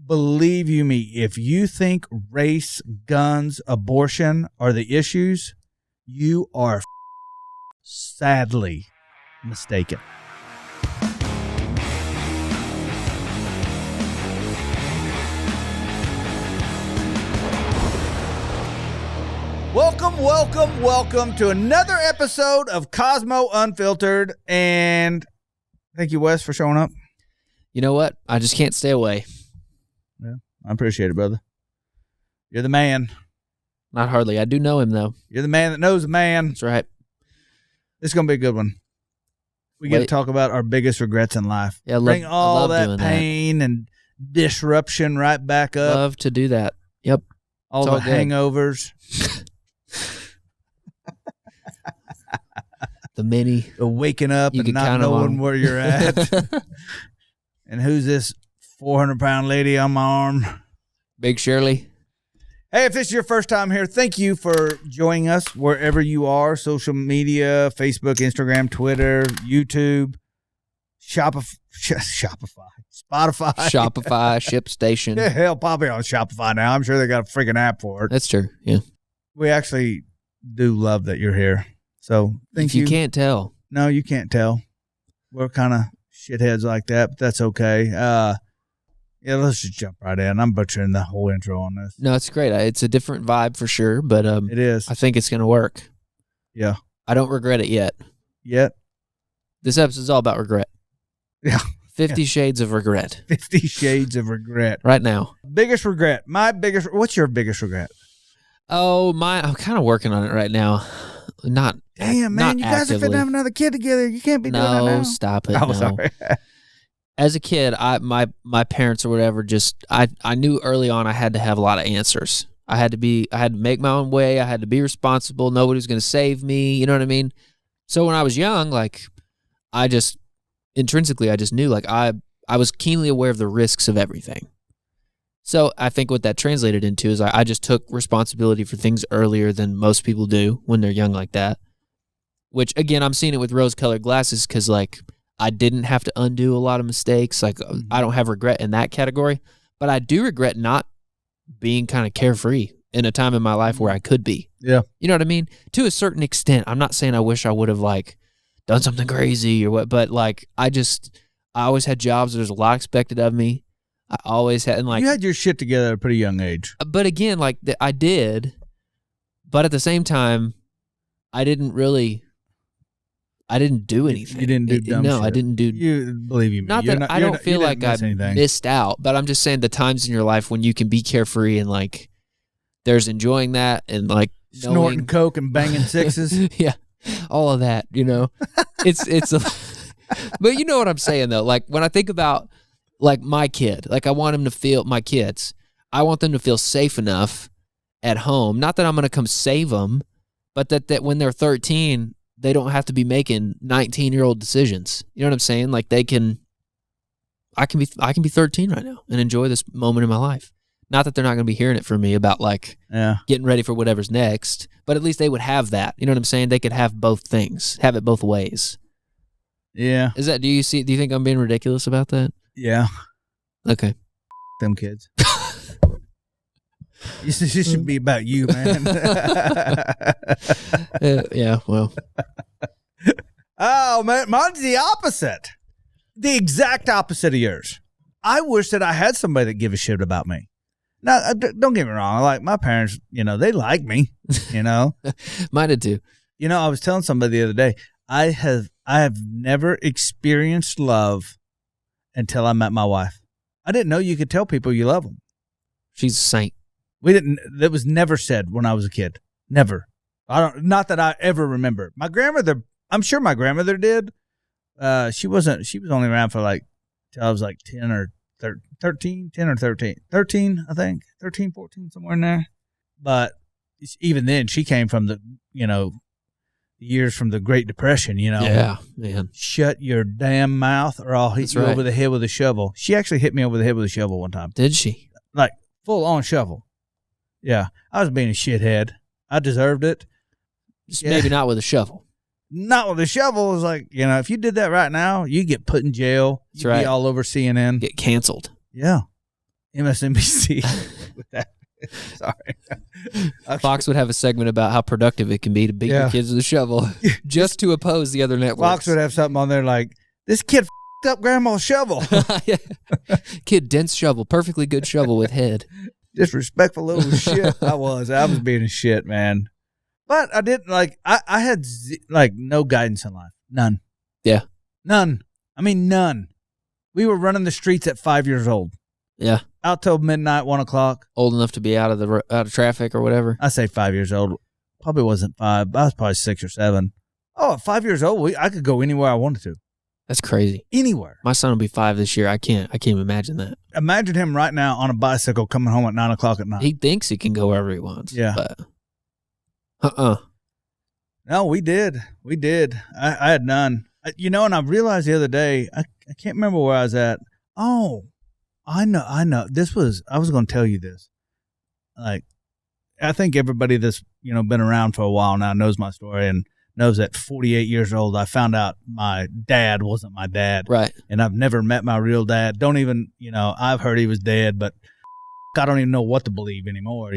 believe you me, if you think race, guns, abortion are the issues, you are sadly mistaken. Welcome to another episode of Kosmo Unfiltered. And thank you, Wes, for showing up. You know what? I just can't stay away. Yeah, I appreciate it, brother. You're the man. Not hardly. I do know him, though. You're the man that knows the man. That's right. This is going to be a good one. We get to talk about our biggest regrets in life. Yeah, bring all that pain and disruption right back up. Love to do that. Yep. All the hangovers. The waking up and not knowing where you're at. And who's this 400-pound lady on my arm? Big Shirley. Hey, if this is your first time here, thank you for joining us wherever you are. Social media, Facebook, Instagram, Twitter, YouTube, Shopify, Spotify. Shopify, ShipStation. Yeah, hell, probably on Shopify now. I'm sure they got a freaking app for it. That's true, yeah. We actually do love that you're here. So thank you. You can't tell. No, you can't tell. We're kind of shitheads like that, but that's okay. Yeah, let's just jump right in. I'm butchering the whole intro on this. No, it's great. It's a different vibe for sure, but it is. I think it's going to work. Yeah. I don't regret it yet. This episode's all about regret. Yeah. 50 Shades of Regret. 50 Shades of Regret. Right now. Biggest regret. What's your biggest regret? Oh, I'm kind of working on it right now. Damn, man, you guys are finna have another kid together. You can't be doing that now. No, stop it. Oh, sorry. As a kid, my parents or whatever, I knew early on I had to have a lot of answers. I had to make my own way. I had to be responsible. Nobody was going to save me. You know what I mean? So when I was young, intrinsically, I just knew, I was keenly aware of the risks of everything. So I think what that translated into is I just took responsibility for things earlier than most people do when they're young like that. Which, again, I'm seeing it with rose-colored glasses because, I didn't have to undo a lot of mistakes. I don't have regret in that category. But I do regret not being kind of carefree in a time in my life where I could be. Yeah. You know what I mean? To a certain extent. I'm not saying I wish I would have, done something crazy or what, but, I always had jobs. There's a lot expected of me. I always had, you had your shit together at a pretty young age. But again, I did, but at the same time, I didn't do anything. You didn't do dumb shit. No, I didn't do. Believe you me. I don't feel like I missed out, but I'm just saying the times in your life when you can be carefree and there's enjoying that and snorting coke and banging sixes. Yeah, all of that. It's but you know what I'm saying though. When I think about my kid, I want him to feel, my kids, I want them to feel safe enough at home. Not that I'm going to come save them, but that when they're 13, they don't have to be making 19-year-old decisions. You know what I'm saying? I can be 13 right now and enjoy this moment in my life. Not that they're not going to be hearing it from me about getting ready for whatever's next, but at least they would have that. You know what I'm saying? They could have both things, have it both ways. Yeah. Do you think I'm being ridiculous about that? Yeah. Okay. Them kids. This should be about you, man. Yeah, well. Oh, man. Mine's the opposite. The exact opposite of yours. I wish that I had somebody that give a shit about me. Now, don't get me wrong. My parents, they like me, Mine did too. I was telling somebody the other day, I have never experienced love until I met my wife. I didn't know you could tell people you love them. She's a saint. That was never said when I was a kid. Never. Not that I ever remember. My grandmother, I'm sure my grandmother did. She was only around for till I was 10 or 13, 10 or 13. 13, I think. 13, 14, somewhere in there. But even then, she came from the, years from the Great Depression, Yeah, man. Shut your damn mouth or I'll hit you over the head with a shovel. She actually hit me over the head with a shovel one time. Did she? Full on shovel. Yeah. I was being a shithead. I deserved it. Just maybe not with a shovel. Not with a shovel. It's if you did that right now, you get put in jail. You'd be all over CNN. Get canceled. Yeah. MSNBC with that. Sorry. Fox would have a segment about how productive it can be to beat your kids with a shovel just to oppose the other networks. Fox would have something on there like, this kid f***ed up grandma's shovel. Kid, dense shovel, perfectly good shovel with head. Disrespectful little shit. I was being a shit, man. But I didn't I had no guidance in life. None. Yeah. None. I mean, none. We were running the streets at 5 years old. Yeah. Out till midnight, 1 o'clock. Old enough to be out of traffic or whatever. I say 5 years old. Probably wasn't 5. I was probably 6 or 7. Oh, at 5 years old, I could go anywhere I wanted to. That's crazy. Anywhere. My son will be 5 this year. I can't even imagine that. Imagine him right now on a bicycle coming home at 9 o'clock at night. He thinks he can go wherever he wants. Yeah. But No, we did. I had none. And I realized the other day, I can't remember where I was at. Oh, I know. I was going to tell you this. Like, I think everybody that's, been around for a while now knows my story and knows that 48 years old, I found out my dad wasn't my dad. Right. And I've never met my real dad. Don't even, I've heard he was dead, but I don't even know what to believe anymore,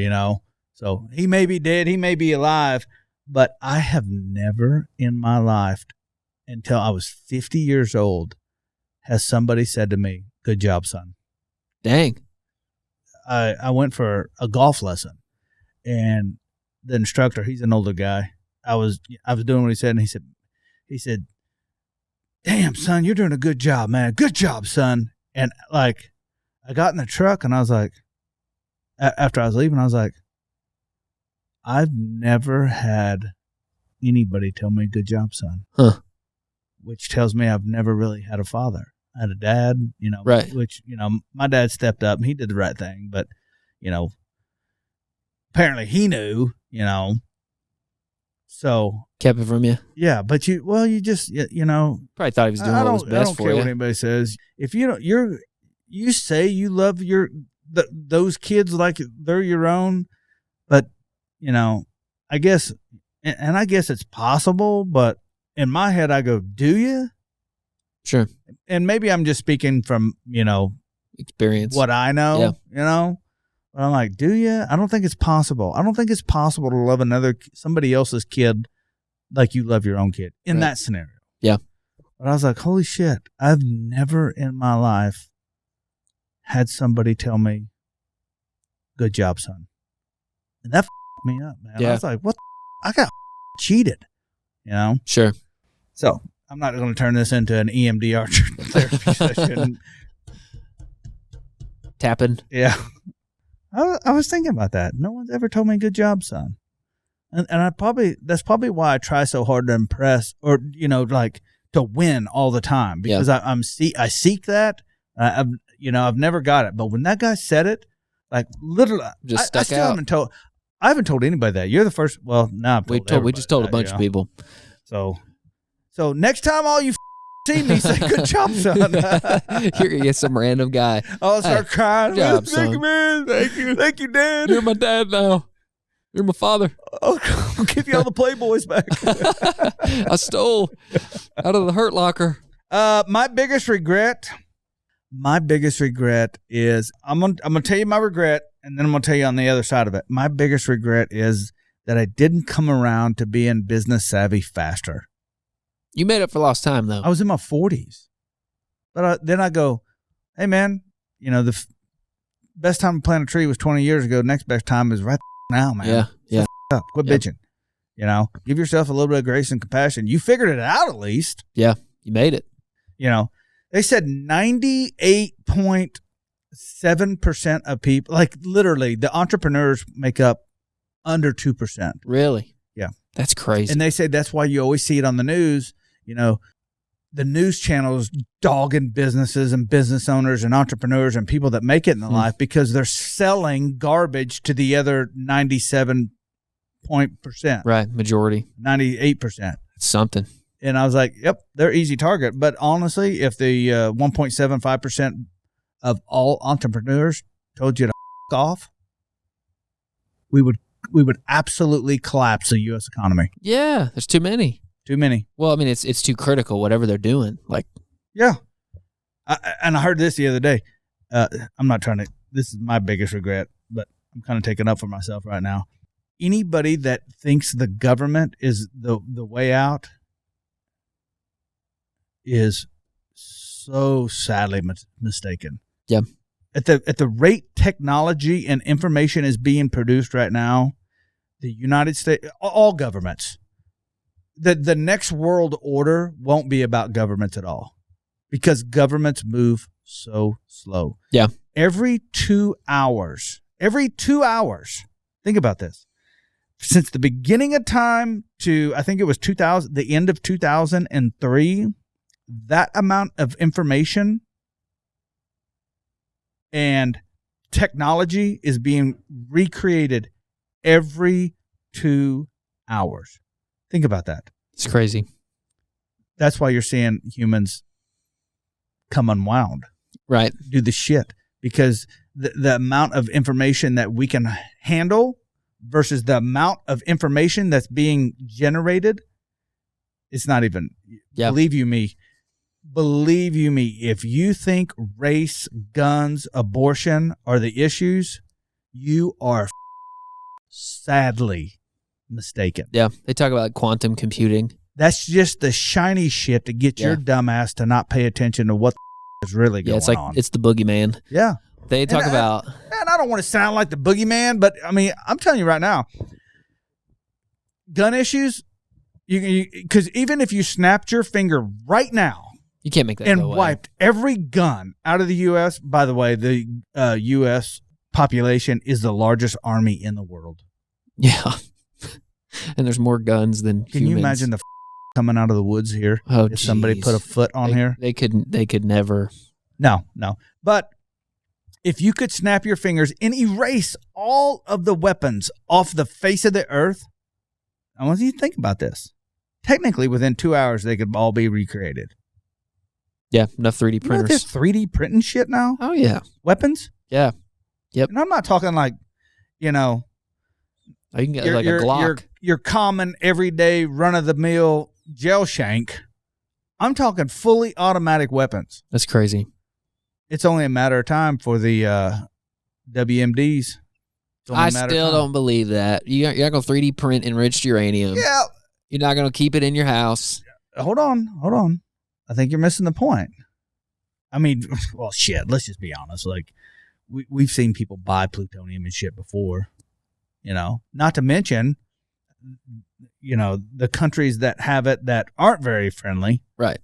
So he may be dead. He may be alive, but I have never in my life until I was 50 years old has somebody said to me, good job, son. Dang. I went for a golf lesson, and the instructor, he's an older guy. I was doing what he said, and he said, damn, son, you're doing a good job, man. Good job, son. And I got in the truck, and I was like, after I was leaving, I was like, I've never had anybody tell me good job, son. Huh. Which tells me I've never really had a father. I had a dad, right. Which, my dad stepped up and he did the right thing, but, apparently he knew, so. Kept it from you? Yeah, but you just, probably thought he was doing what was best for you. I don't care what anybody says. If you say you love those kids like they're your own, but, I guess, and I guess it's possible, but in my head, I go, do you? Sure. And maybe I'm just speaking from, experience, what I know, but I'm like, do you? I don't think it's possible. I don't think it's possible to love somebody else's kid like you love your own kid in that scenario. Yeah. But I was like, holy shit, I've never in my life had somebody tell me, good job, son. And that me up, man. Yeah. I was like, what? I got cheated, Sure. So I'm not going to turn this into an EMDR therapy session. Tapping. Yeah. I was thinking about that. No one's ever told me good job, son. And that's probably why I try so hard to impress or, to win all the time because I seek that. I've never got it. But when that guy said it, literally, just stuck out. I haven't told anybody that. You're the first. Well, now we just told a bunch of people. So next time all you see me say good job, son. You're gonna get some random guy. I'll start crying. Good job, Thank you, man. Thank you, Dad. You're my dad now. You're my father. I'll give you all the Playboys back. I stole out of the Hurt Locker. My biggest regret is I'm gonna tell you my regret, and then I'm gonna tell you on the other side of it. My biggest regret is that I didn't come around to being business savvy faster. You made up for lost time, though. I was in my 40s. But then I go, hey, man, the best time to plant a tree was 20 years ago. Next best time is right now, man. Yeah. So quit bitching. Give yourself a little bit of grace and compassion. You figured it out at least. Yeah, you made it. They said 98.7% of people, literally, the entrepreneurs make up under 2%. Really? Yeah. That's crazy. And they say that's why you always see it on the news. The news channels dogging businesses and business owners and entrepreneurs and people that make it in the life because they're selling garbage to the other 97% Right, majority. 98%. It's something. And I was like, yep, they're easy target. But honestly, if the 1.75% of all entrepreneurs told you to off, we would absolutely collapse the U.S. economy. Yeah, there's too many. Too many. Well, I mean, it's too critical, whatever they're doing. Yeah. I heard this the other day. I'm not trying to this is my biggest regret, but I'm kind of taking up for myself right now. Anybody that thinks the government is the way out is so sadly mistaken. Yeah. At the rate technology and information is being produced right now, the United States, all governments, the next world order won't be about governments at all, because governments move so slow. Yeah. Every 2 hours, think about this. Since the beginning of time to, I think it was 2000, the end of 2003, that amount of information and technology is being recreated every 2 hours. Think about that. It's crazy. That's why you're seeing humans come unwound. Right. Do the shit. Because the amount of information that we can handle versus the amount of information that's being generated, it's not even, believe you me, if you think race, guns, abortion are the issues, you are sadly mistaken. Yeah, they talk about quantum computing. That's just the shiny shit to get your dumb ass to not pay attention to what is really going on. It's like it's the boogeyman. Yeah. They talk about... And I don't want to sound like the boogeyman, but, I mean, I'm telling you right now, gun issues, because even if you snapped your finger right now, you can't make that and go away. Wiped every gun out of the U.S., by the way, the U.S. population is the largest army in the world. Yeah. And there's more guns than humans. Can you imagine the coming out of the woods here? Oh, if somebody put a foot on here? They could never. No. But if you could snap your fingers and erase all of the weapons off the face of the earth, I want you to think about this. Technically, within 2 hours, they could all be recreated. Yeah, enough 3D printers. You know, there's 3D printing shit now? Oh, yeah. Weapons? Yeah. Yep. And I'm not talking like, you know, you can get like a Glock. Your common, everyday, run-of-the-mill gel shank. I'm talking fully automatic weapons. That's crazy. It's only a matter of time for the WMDs. I still don't believe that. You're not going to 3D print enriched uranium. Yeah. You're not going to keep it in your house. Hold on. I think you're missing the point. I mean, well, shit, let's just be honest. Like, we've seen people buy plutonium and shit before, you know, not to mention, you know, the countries that have it that aren't very friendly. Right.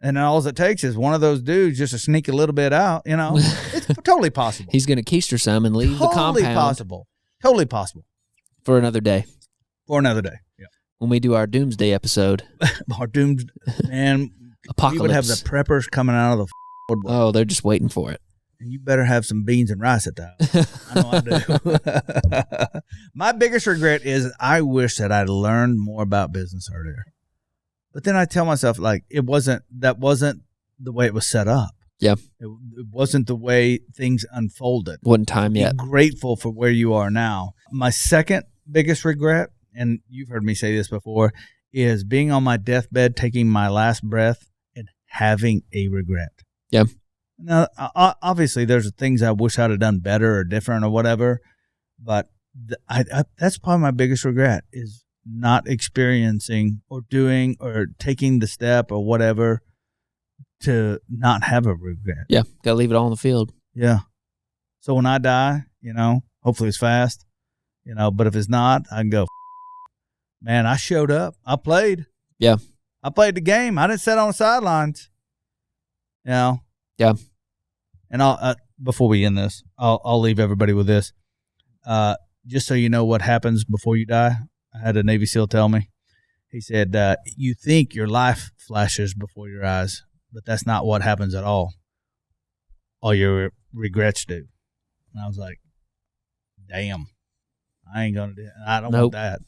And then all it takes is one of those dudes just to sneak a little bit out, you know. It's totally possible. He's going to keister some and leave the compound. Totally possible. For another day. Yeah. When we do our doomsday episode. Our doomsday, man. Apocalypse. We would have the preppers coming out of the woodwork. Oh, they're just waiting for it. And you better have some beans and rice at the house. I know I do. My biggest regret is I wish that I'd learned more about business earlier. But then I tell myself, like, that wasn't the way it was set up. Yeah. It wasn't the way things unfolded. Wasn't time yet. Be grateful for where you are now. My second biggest regret, and you've heard me say this before, is being on my deathbed, taking my last breath, and having a regret. Yeah. Now, obviously, there's things I wish I'd have done better or different or whatever, but that's probably my biggest regret is not experiencing or doing or taking the step or whatever to not have a regret. Yeah, got to leave it all on the field. Yeah. So when I die, you know, hopefully it's fast, you know, but if it's not, I can go, man, I showed up. I played. Yeah. I played the game. I didn't sit on the sidelines. You know? Yeah. And I'll before we end this, I'll leave everybody with this. Just so you know what happens before you die, I had a Navy SEAL tell me. He said, you think your life flashes before your eyes, but that's not what happens at all. All your regrets do. And I was like, damn, I ain't going to do it. I don't want that.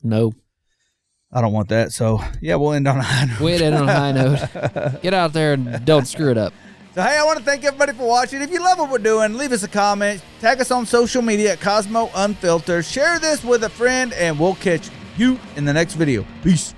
No. I don't want that. So, yeah, we'll end on a high note. We'll end on a high note. Get out there and don't screw it up. So, hey, I want to thank everybody for watching. If you love what we're doing, leave us a comment. Tag us on social media at Kosmo Unfiltered. Share this with a friend, and we'll catch you in the next video. Peace.